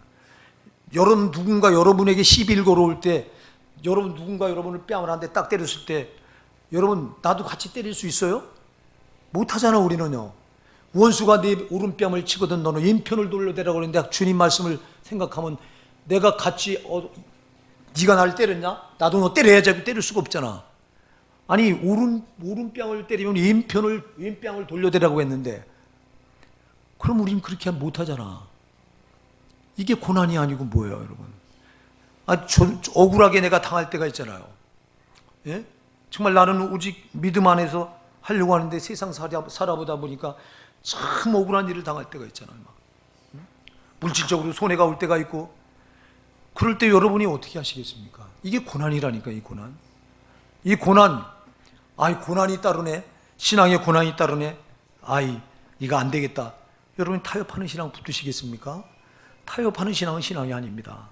누군가 여러분에게 시비를 걸어올 때, 누군가 여러분을 뺨을 한 대 딱 때렸을 때, 여러분, 나도 같이 때릴 수 있어요? 못하잖아. 우리는요. 원수가 네 오른뺨을 치거든 너는 왼편을 돌려대라고 그러는데, 주님 말씀을 생각하면 내가 같이 네가 나를 때렸냐? 나도 너 때려야지. 때릴 수가 없잖아. 아니, 오른뺨을 때리면 왼뺨을 돌려대라고 했는데, 그럼 우린 그렇게 못하잖아. 이게 고난이 아니고 뭐예요, 여러분? 억울하게 내가 당할 때가 있잖아요. 예? 정말 나는 오직 믿음 안에서 하려고 하는데 세상 살아보다 보니까 참 억울한 일을 당할 때가 있잖아요. 물질적으로 손해가 올 때가 있고, 그럴 때 여러분이 어떻게 하시겠습니까? 이게 고난이라니까. 이 고난, 고난이 따르네. 신앙에 고난이 따르네. 이거 안 되겠다. 여러분, 타협하는 신앙 붙드시겠습니까? 타협하는 신앙은 신앙이 아닙니다.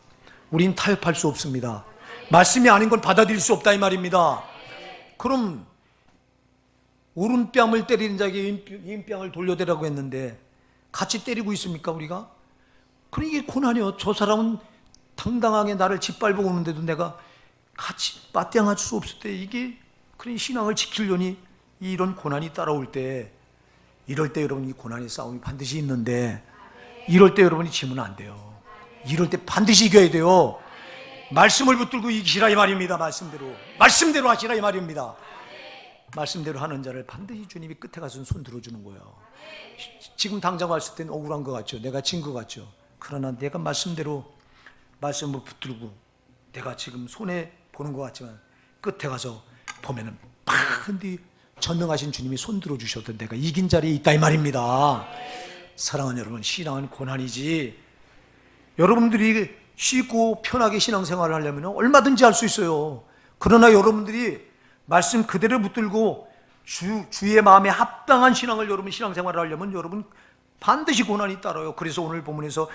우린 타협할 수 없습니다. 말씀이 아닌 건 받아들일 수 없다 이 말입니다. 그럼 오른뺨을 때리는 자에게 왼뺨을 돌려대라고 했는데 같이 때리고 있습니까, 우리가? 그럼 이게 고난이요. 저 사람은 당당하게 나를 짓밟아 오는데도 내가 같이 맞대응할 수 없을 때, 이게 그런 신앙을 지키려니 이런 고난이 따라올 때, 이럴 때 여러분, 이 고난의 싸움이 반드시 있는데, 이럴 때 여러분이 지면 안 돼요. 이럴 때 반드시 이겨야 돼요. 말씀을 붙들고 이기시라 이 말입니다. 말씀대로 하시라 이 말입니다. 말씀대로 하는 자를 반드시 주님이 끝에 가서 손 들어주는 거예요. 지금 당장 왔을 때는 억울한 것 같죠. 내가 진 것 같죠. 그러나 내가 말씀을 붙들고 내가 지금 손해 보는 것 같지만 끝에 가서 보면은 근데 전능하신 주님이 손 들어주셔도 내가 이긴 자리에 있다 이 말입니다. 사랑하는 여러분, 신앙은 고난이지. 여러분들이 쉽고 편하게 신앙생활을 하려면 얼마든지 할 수 있어요. 그러나 여러분들이 말씀 그대로 붙들고 주의 마음에 합당한 신앙을, 여러분 신앙생활을 하려면 여러분 반드시 고난이 따라요. 그래서 오늘 본문에서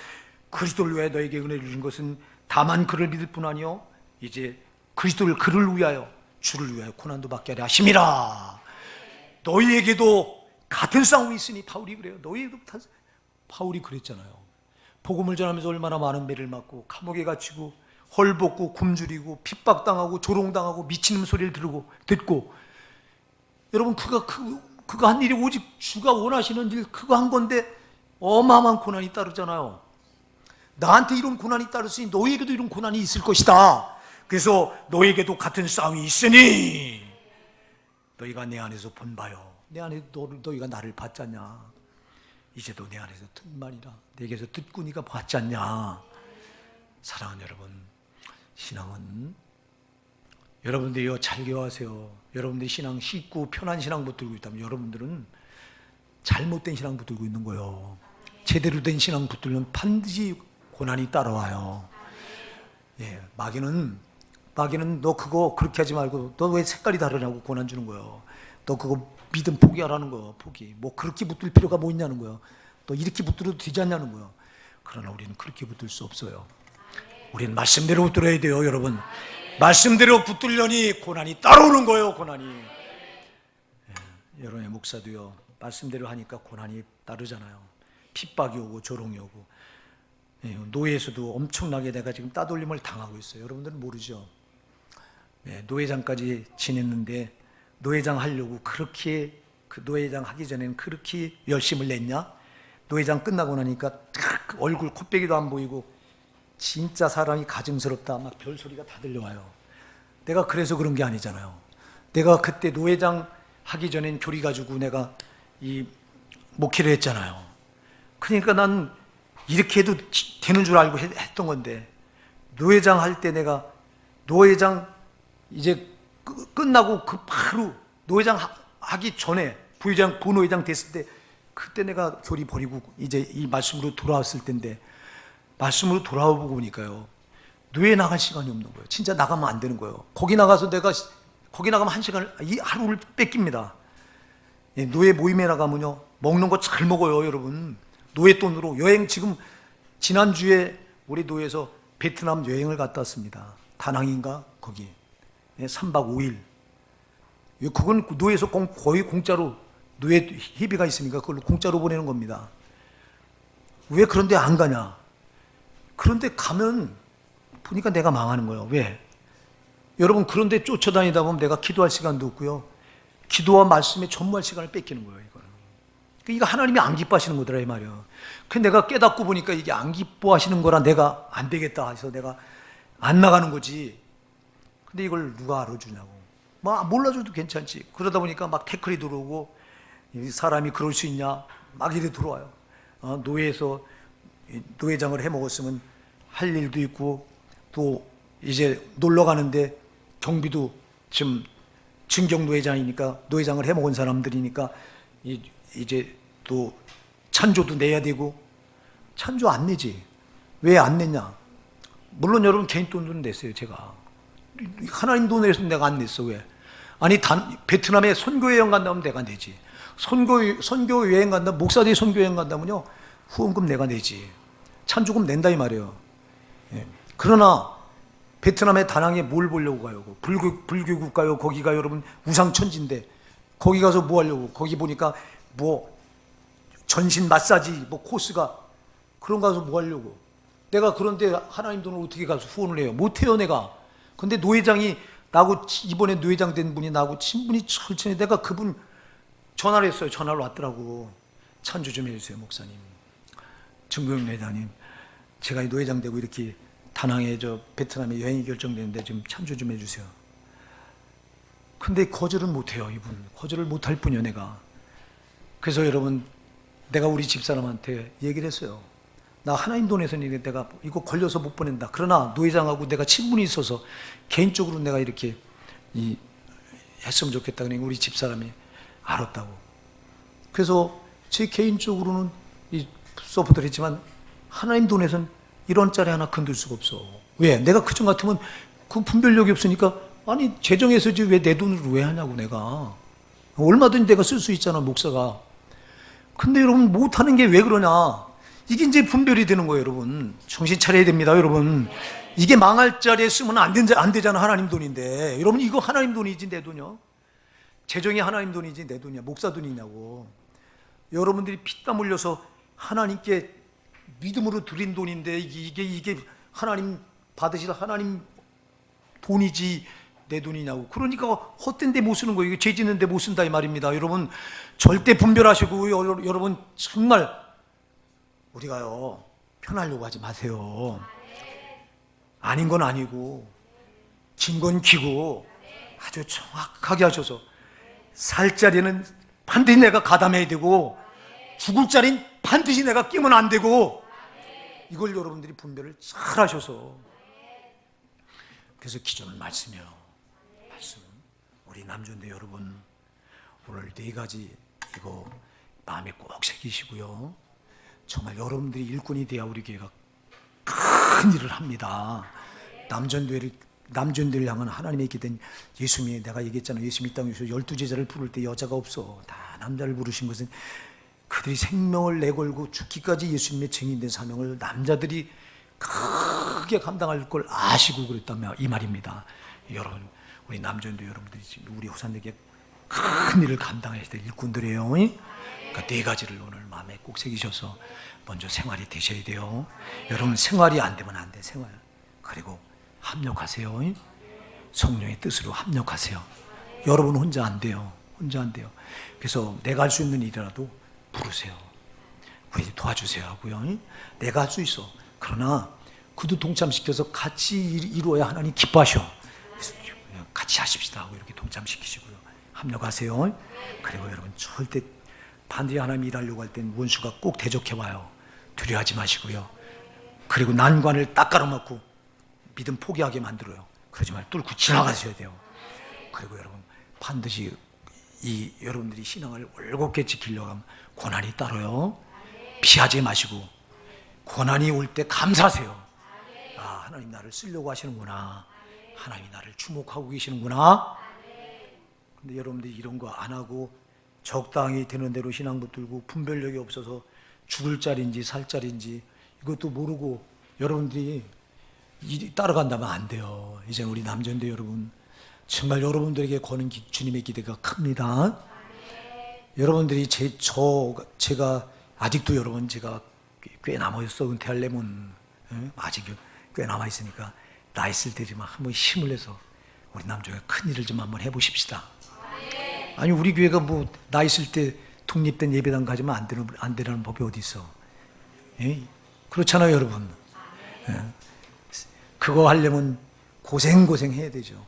그리스도를 위하여 너에게 은혜를 주신 것은 다만 그를 믿을 뿐 아니요 이제 그를 위하여, 주를 위하여 고난도 받게 하려 하심이라. 너희에게도 같은 싸움이 있으니, 바울이 그래요. 바울이 그랬잖아요. 복음을 전하면서 얼마나 많은 매를 맞고 감옥에 갇히고 헐벗고 굶주리고 핍박당하고 조롱당하고 미치는 소리를 듣고, 여러분 그가 한 일이 오직 주가 원하시는 일, 그거 한 건데 어마어마한 고난이 따르잖아요. 나한테 이런 고난이 따르으니 너희에게도 이런 고난이 있을 것이다. 그래서 너희에게도 같은 싸움이 있으니 너희가 내 안에서 본 바요. 내 안에 너희가 나를 봤잖냐. 이제도 내 안에서 듣만이라 내게서 듣고 니가 봤지 않냐. 사랑하는 여러분, 신앙은 여러분들이요 잘 기억하세요. 여러분들이 신앙 쉽고 편한 신앙 붙들고 있다면 여러분들은 잘못된 신앙 붙들고 있는 거예요. 제대로 된 신앙 붙들면 반드시 고난이 따라와요. 예, 마귀는 너 그거 그렇게 하지 말고 너 왜 색깔이 다르냐고 고난 주는 거예요. 너 그거 믿음 포기하라는 거예요. 포기. 뭐 그렇게 붙들 필요가 뭐 있냐는 거예요. 너 이렇게 붙들어도 되지 않냐는 거예요. 그러나 우리는 그렇게 붙들 수 없어요. 우리는 말씀대로 붙들어야 돼요, 여러분. 말씀대로 붙들려니 고난이 따라오는 거예요, 고난이. 예, 여러분의 목사도요, 말씀대로 하니까 고난이 따르잖아요. 핍박이 오고 조롱이 오고. 예, 노예에서도 엄청나게 내가 지금 따돌림을 당하고 있어요. 여러분들은 모르죠. 예, 노회장까지 지냈는데 노회장 하려고 그렇게 그 노회장 하기 전에는 그렇게 열심을 냈냐? 노회장 끝나고 나니까 얼굴 코빼기도 안 보이고 진짜 사람이 가증스럽다 막 별소리가 다 들려와요. 내가 그래서 그런 게 아니잖아요. 내가 그때 노회장 하기 전엔 교리 가지고 내가 이 목회를 했잖아요. 그러니까 난 이렇게 해도 되는 줄 알고 했던 건데 노회장 할 때 내가 노회장 이제 끝나고 그 바로 노회장 하기 전에 부노회장 됐을 때 그때 내가 교리 버리고 이제 이 말씀으로 돌아왔을 텐데 말씀으로 돌아오고 보니까요 노예 나갈 시간이 없는 거예요. 진짜 나가면 안 되는 거예요. 거기 나가서 내가 거기 나가면 한 시간을 이 하루를 뺏깁니다. 노예 모임에 나가면요 먹는 거 잘 먹어요, 여러분. 노예 돈으로 여행 지금 지난주에 우리 노예에서 베트남 여행을 갔다 왔습니다. 다낭인가 거기 3박 5일. 그건 노예에서 거의 공짜로 노예 회비가 있으니까 그걸로 공짜로 보내는 겁니다. 왜 그런데 안 가냐? 그런데 가면 보니까 내가 망하는 거예요. 왜? 여러분 그런데 쫓아다니다 보면 내가 기도할 시간도 없고요. 기도와 말씀에 전무할 시간을 뺏기는 거예요. 이거는. 이거 하나님이 안 기뻐하시는 거더라 이 말이에요. 근데 내가 깨닫고 보니까 이게 안 기뻐하시는 거라 내가 안 되겠다 해서 내가 안 나가는 거지. 근데 이걸 누가 알아주냐고. 막 몰라줘도 괜찮지. 그러다 보니까 막 태클이 들어오고 사람이 그럴 수 있냐 막 이래 들어와요. 노예에서 노회장을 해먹었으면 할 일도 있고 또 이제 놀러 가는데 경비도 지금 진경 노회장이니까 노회장을 해먹은 사람들이니까 이제 또 찬조도 내야 되고 찬조 안 내지. 왜 안 냈냐? 물론 여러분 개인 돈은 냈어요. 제가 하나님 돈에서 내가 안 냈어. 왜? 아니 베트남에 선교 여행 간다면 내가 내지. 선교 여행 간다 목사들이 선교 여행 간다면요 후원금 내가 내지. 찬조금 낸다 이 말이에요. 예. 그러나 베트남의 다낭에 뭘 보려고 가요? 불교 국가요. 거기가 여러분 우상천지인데 거기 가서 뭐 하려고? 거기 보니까 뭐 전신 마사지 뭐 코스가 그런 거 가서 뭐 하려고? 내가 그런데 하나님 돈을 어떻게 가서 후원을 해요? 못 해요 내가. 근데 노회장이 나하고 이번에 노회장 된 분이 나하고 친분이 철저히 내가 그분 전화를 했어요. 전화로 왔더라고. 찬조 좀 해주세요 목사님. 정경윤 회장님, 제가 노회장 되고 이렇게 다낭에 베트남에 여행이 결정되는데 좀 참조 좀 해주세요. 근데 거절은 못해요. 이분 거절을 못할 뿐이요 내가. 그래서 여러분 내가 우리 집사람한테 얘기를 했어요. 나 하나님 돈에서는 내가 이거 걸려서 못 보낸다. 그러나 노회장하고 내가 친분이 있어서 개인적으로 내가 이렇게 했으면 좋겠다. 그러니까 우리 집사람이 알았다고. 그래서 제 개인적으로는 서포트를 했지만 하나님 돈에서는 1원짜리 하나 건들 수가 없어. 왜? 내가 그전 같으면 그 분별력이 없으니까 아니 재정에서지 왜 내 돈으로 왜 하냐고. 내가 얼마든지 내가 쓸 수 있잖아 목사가. 근데 여러분 못하는 게 왜 그러냐. 이게 이제 분별이 되는 거예요. 여러분 정신 차려야 됩니다. 여러분 이게 망할 자리에 쓰면 안 되잖아. 하나님 돈인데. 여러분 이거 하나님 돈이지 내 돈이요? 재정이 하나님 돈이지 내 돈이야? 목사 돈이냐고. 여러분들이 피땀 흘려서 하나님께 믿음으로 드린 돈인데 이게 하나님 받으실 하나님 돈이지 내 돈이냐고. 그러니까 헛된 데 못 쓰는 거예요. 죄 짓는 데 못 쓴다 이 말입니다. 여러분 절대 분별하시고 여러분 정말 우리가요 편하려고 하지 마세요. 아닌 건 아니고 긴 건 기고 아주 정확하게 하셔서 살 자리는 반드시 내가 가담해야 되고 죽을 자리는 반드시 내가 끼면 안 되고, 이걸 여러분들이 분별을 잘 하셔서, 그래서 기존은 말씀이요. 말씀. 우리 남존대 여러분, 오늘 4가지 이거 마음에 꼭 새기시고요. 정말 여러분들이 일꾼이 돼야 우리 교회가 큰 일을 합니다. 남존대를 향한 하나님의 기대는 예수님이, 내가 얘기했잖아요. 예수님이 이 땅에서 12제자를 부를 때 여자가 없어. 다 남자를 부르신 것은 그들이 생명을 내걸고 죽기까지 예수님의 증인된 사명을 남자들이 크게 감당할 걸 아시고 그랬다며 이 말입니다. 여러분, 우리 남존대 여러분들이 우리 호산에게 큰 일을 감당해야 될 일꾼들이에요. 그러니까 4가지를 오늘 마음에 꼭 새기셔서 먼저 생활이 되셔야 돼요. 여러분, 생활이 안 되면 안 돼. 생활. 그리고 합력하세요. 성령의 뜻으로 합력하세요. 여러분 혼자 안 돼요. 혼자 안 돼요. 그래서 내가 할 수 있는 일이라도 부르세요. 우리 도와주세요 하고요. 내가 할 수 있어. 그러나 그도 동참시켜서 같이 이루어야 하나님 기뻐하셔. 그래서 같이 하십시다 하고 이렇게 동참시키시고요. 합력하세요. 그리고 여러분, 절대 반드시 하나님 일하려고 할 땐 원수가 꼭 대적해와요. 두려워하지 마시고요. 그리고 난관을 딱 깔아놓고 믿음 포기하게 만들어요. 그러지 말고 뚫고 지나가셔야 돼요. 그리고 여러분, 반드시 이 여러분들이 신앙을 올곧게 지키려고 하면 고난이 따라요. 피하지 마시고 고난이 올 때 감사하세요. 아, 하나님 나를 쓰려고 하시는구나. 하나님이 나를 주목하고 계시는구나. 근데 여러분들이 이런 거 안 하고 적당히 되는 대로 신앙 붙들고 분별력이 없어서 죽을 자리인지 살 자리인지 이것도 모르고 여러분들이 따라간다면 안 돼요. 이제 우리 남전대 여러분, 정말 여러분들에게 거는 주님의 기대가 큽니다. 여러분들이 제가 아직도 여러분, 제가 꽤 남아있어. 은퇴하려면 아직 꽤 남아있으니까 나 있을 때지만 한번 힘을 내서 우리 남조가 큰 일을 좀 한번 해보십시다. 아니, 우리 교회가 뭐 나 있을 때 독립된 예배당 가지면 안 되라는 법이 어디 있어? 예? 그렇잖아요, 여러분. 예. 그거 하려면 고생 해야 되죠.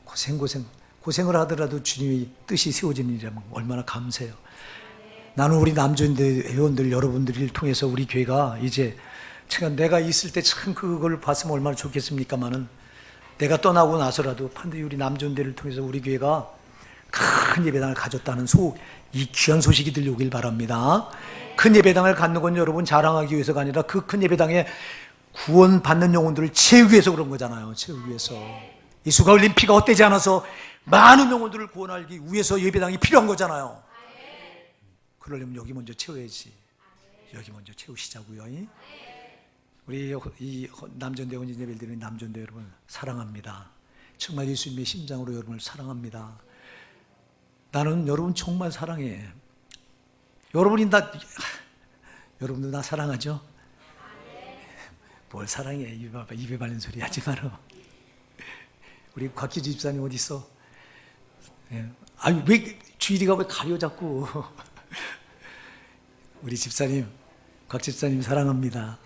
고생을 하더라도 주님의 뜻이 세워지는 일이라면 얼마나 감사해요. 나는 우리 남존대 회원들 여러분들을 통해서 우리 교회가 이제 참 내가 있을 때 참 그걸 봤으면 얼마나 좋겠습니까마는 내가 떠나고 나서라도 반드시 우리 남존대를 통해서 우리 교회가 큰 예배당을 가졌다는 이 귀한 소식이 들려오길 바랍니다. 큰 예배당을 갖는 건 여러분 자랑하기 위해서가 아니라 그 큰 예배당에 구원받는 영혼들을 채우기 위해서 그런 거잖아요. 채우기 위해서. 예수가 흘린 피가 헛되지 않아서 많은 영혼들을 구원하기 위해서 예배당이 필요한 거잖아요. 그러려면 여기 먼저 채워야지. 여기 먼저 채우시자고요. 우리 이 남전대 원진 예배를 드리는 남전대 여러분 사랑합니다. 정말 예수님의 심장으로 여러분을 사랑합니다. 나는 여러분 정말 사랑해. 여러분도 나 사랑하죠? 뭘 사랑해. 입에 바른 소리 하지 마라. 우리 곽기주 집사님 어디 있어? 아니, 왜 주일이가 왜 가려 자꾸. 우리 집사님, 곽 집사님 사랑합니다.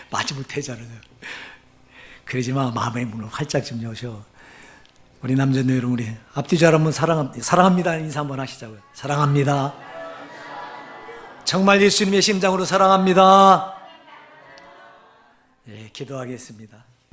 마지못해 저러죠. 그러지 마. 마음의 문을 활짝 좀 여셔. 우리 남자들 여러분, 우리 앞뒤 한번 사랑합니다 인사 한번 하시자고요. 사랑합니다. 정말 예수님의 심장으로 사랑합니다. 예, 기도하겠습니다.